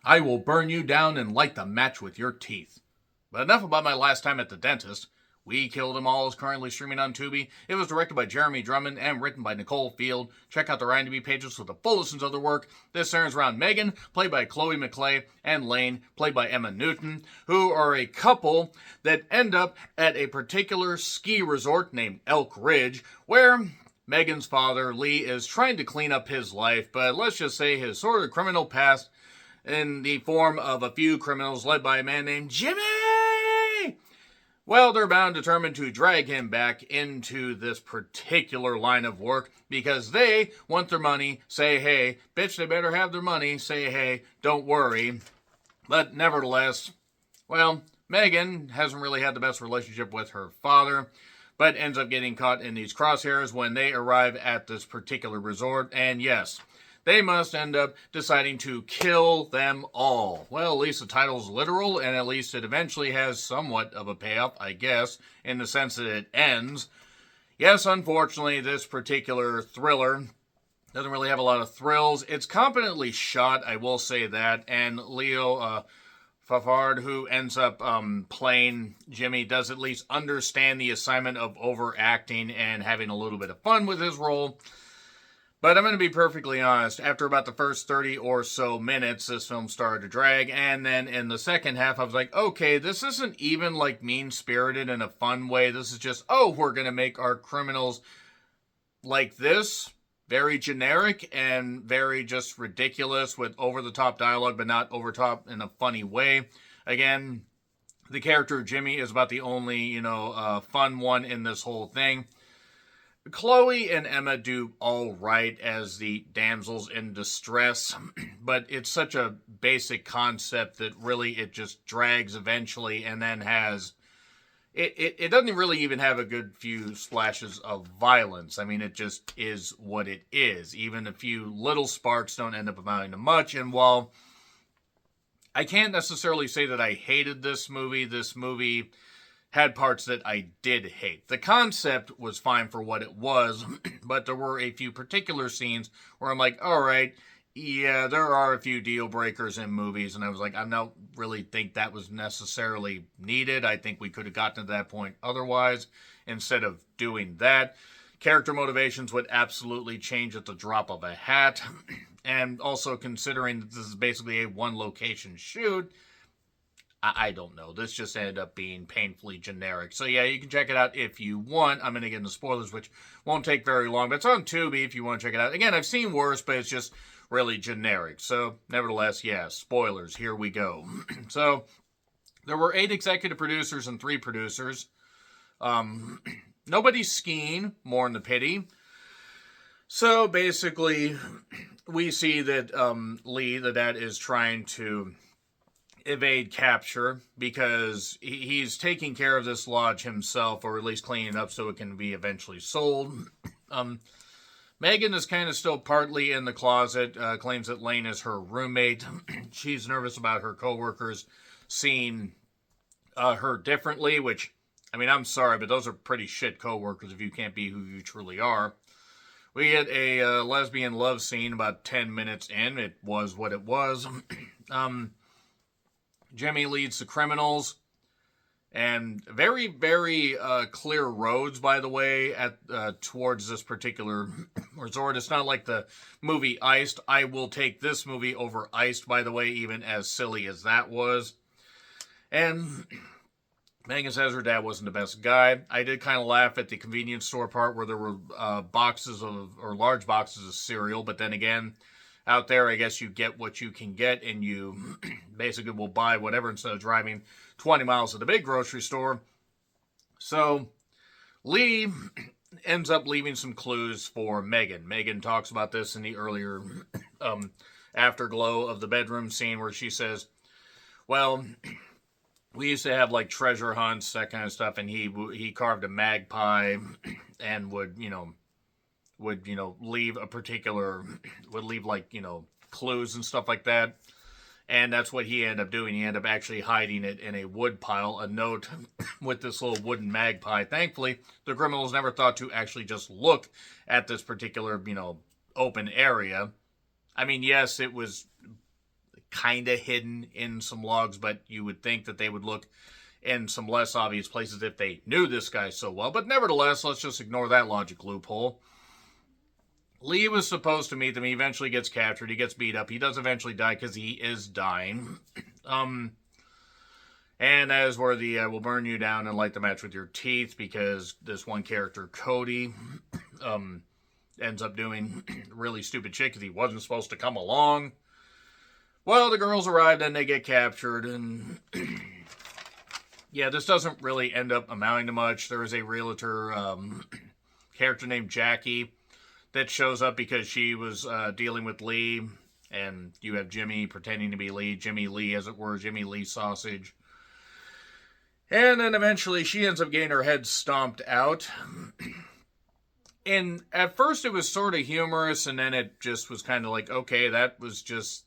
I will burn you down and light the match with your teeth. But enough about my last time at the dentist. We Killed 'Em All is currently streaming on Tubi. It was directed by Jeremy Drummond and written by Nicole Field. Check out their IMDb pages for the full list of other work. This centers around Megan, played by Chloe McClay, and Lane, played by Emma Newton, who are a couple that end up at a particular ski resort named Elk Ridge, where Megan's father, Lee, is trying to clean up his life, but let's just say his sort of criminal past in the form of a few criminals led by a man named Jimmy. Well, they're bound determined to drag him back into this particular line of work because they want their money, say hey. Bitch, they better have their money, say hey, don't worry. But nevertheless, well, Megan hasn't really had the best relationship with her father, but ends up getting caught in these crosshairs when they arrive at this particular resort. And yes, they must end up deciding to kill them all. Well, at least the title's literal, and at least it eventually has somewhat of a payoff, I guess, in the sense that it ends. Yes, unfortunately, this particular thriller doesn't really have a lot of thrills. It's competently shot, I will say that, and Leo Fafard, who ends up playing Jimmy, does at least understand the assignment of overacting and having a little bit of fun with his role. But I'm going to be perfectly honest, after about the first 30 or so minutes, this film started to drag, and then in the second half, I was like, okay, this isn't even like mean-spirited in a fun way. This is just, oh, we're going to make our criminals like this, very generic and very just ridiculous with over-the-top dialogue, but not over-top in a funny way. Again, the character of Jimmy is about the only, fun one in this whole thing. Chloe and Emma do all right as the damsels in distress, but it's such a basic concept that really it just drags eventually and then has... It doesn't really even have a good few splashes of violence. I mean, it just is what it is. Even a few little sparks don't end up amounting to much, and while I can't necessarily say that I hated this movie had parts that I did hate. The concept was fine for what it was, but there were a few particular scenes where I'm like, all right, yeah, there are a few deal breakers in movies, and I was like, I don't really think that was necessarily needed. I think we could have gotten to that point otherwise instead of doing that. Character motivations would absolutely change at the drop of a hat, and also considering that this is basically a one-location shoot, I don't know. This just ended up being painfully generic. So yeah, you can check it out if you want. I'm going to get into spoilers, which won't take very long. But it's on Tubi if you want to check it out. Again, I've seen worse, but it's just really generic. So nevertheless, yeah, spoilers. Here we go. So there were 8 executive producers and 3 producers. Nobody's skiing, more in the pity. So basically, we see that Lee, the dad, is trying to evade capture because he's taking care of this lodge himself, or at least cleaning it up so it can be eventually sold. Megan is kind of still partly in the closet, claims that Lane is her roommate. She's nervous about her coworkers seeing her differently, which, I mean, I'm sorry, but those are pretty shit coworkers if you can't be who you truly are. We get a lesbian love scene about 10 minutes in. It was what it was. Jimmy leads the criminals, and very, very clear roads, by the way, at towards this particular resort. It's not like the movie Iced. I will take this movie over Iced, by the way, even as silly as that was. And Megan says her dad wasn't the best guy. I did kind of laugh at the convenience store part where there were large boxes of cereal, but then again, out there, I guess you get what you can get, and you basically will buy whatever instead of driving 20 miles to the big grocery store. So Lee ends up leaving some clues for Megan. Megan talks about this in the earlier afterglow of the bedroom scene where she says, well, we used to have like treasure hunts, that kind of stuff, and he carved a magpie and would leave clues and stuff like that. And that's what he ended up doing. He ended up actually hiding it in a wood pile, a note with this little wooden magpie. Thankfully, the criminals never thought to actually just look at this particular, open area. I mean, yes, it was kind of hidden in some logs, but you would think that they would look in some less obvious places if they knew this guy so well. But nevertheless, let's just ignore that logic loophole. Lee was supposed to meet them. He eventually gets captured. He gets beat up. He does eventually die because he is dying. And as where the will burn you down and light the match with your teeth, because this one character, Cody, ends up doing really stupid shit because he wasn't supposed to come along. Well, the girls arrive and they get captured, and yeah, this doesn't really end up amounting to much. There is a realtor character named Jackie that shows up because she was dealing with Lee, and you have Jimmy pretending to be Lee, Jimmy Lee, as it were, Jimmy Lee Sausage. And then eventually she ends up getting her head stomped out. And at first it was sort of humorous, and then it just was kind of like, okay, that was just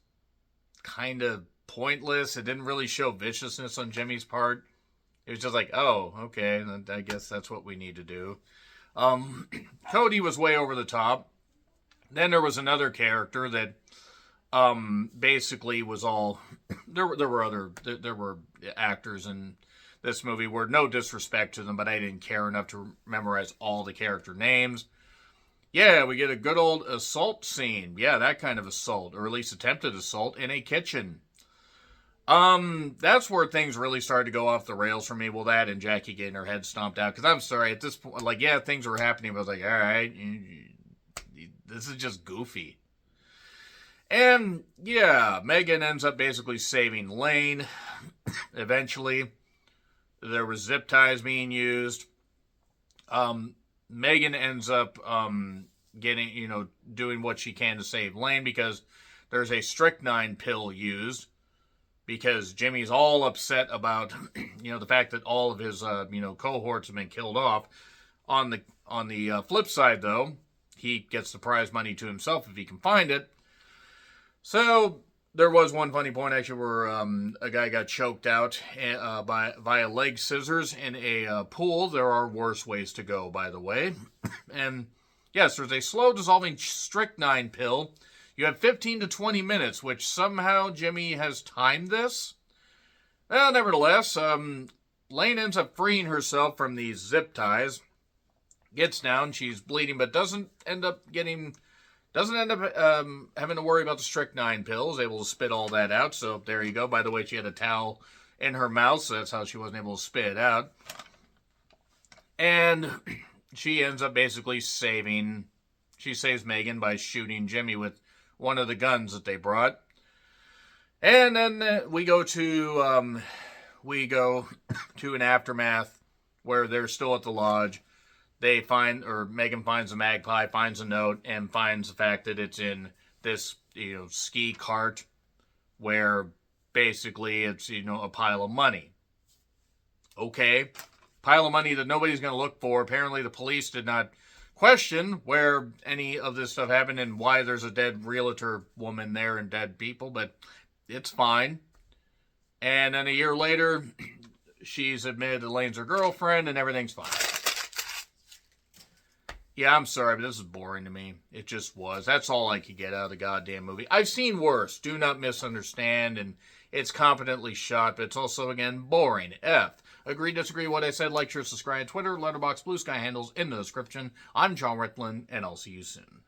kind of pointless. It didn't really show viciousness on Jimmy's part. It was just like, oh, okay, I guess that's what we need to do. Cody was way over the top. Then there was another character that basically was all... There were actors in this movie where, no disrespect to them, but I didn't care enough to memorize all the character names. Yeah, we get a good old assault scene. Yeah, that kind of assault, or at least attempted assault, in a kitchen. That's where things really started to go off the rails for me. Well, that and Jackie getting her head stomped out. Because I'm sorry, at this point, like, yeah, things were happening, but I was like, all right, this is just goofy. And, yeah, Megan ends up basically saving Lane, eventually. There was zip ties being used. Megan ends up getting, doing what she can to save Lane because there's a strychnine pill used because Jimmy's all upset about, the fact that all of his, cohorts have been killed off. On the flip side, though, he gets the prize money to himself if he can find it. So there was one funny point, actually, where a guy got choked out via leg scissors in a pool. There are worse ways to go, by the way. And yes, there's a slow-dissolving strychnine pill. You have 15 to 20 minutes, which somehow Jimmy has timed this. Well, nevertheless, Lane ends up freeing herself from these zip ties. Gets down, she's bleeding, but doesn't end up having to worry about the strychnine pills, able to spit all that out. So there you go. By the way, she had a towel in her mouth, so that's how she wasn't able to spit it out. And she ends up basically saves Megan by shooting Jimmy with one of the guns that they brought. And then we go to an aftermath where they're still at the lodge. Megan finds a magpie, finds a note, and finds the fact that it's in this, ski cart where basically it's, a pile of money. Okay. Pile of money that nobody's going to look for. Apparently the police did not question where any of this stuff happened and why there's a dead realtor woman there and dead people, but it's fine. And then a year later, she's admitted Elaine's her girlfriend and everything's fine. Yeah, I'm sorry, but this is boring to me. It just was. That's all I could get out of the goddamn movie. I've seen worse. Do not misunderstand. And it's competently shot, but it's also, again, boring. F. Agree, disagree, what I said, like, share, subscribe, Twitter, Letterboxd, Blue Sky handles in the description. I'm John Rickland, and I'll see you soon.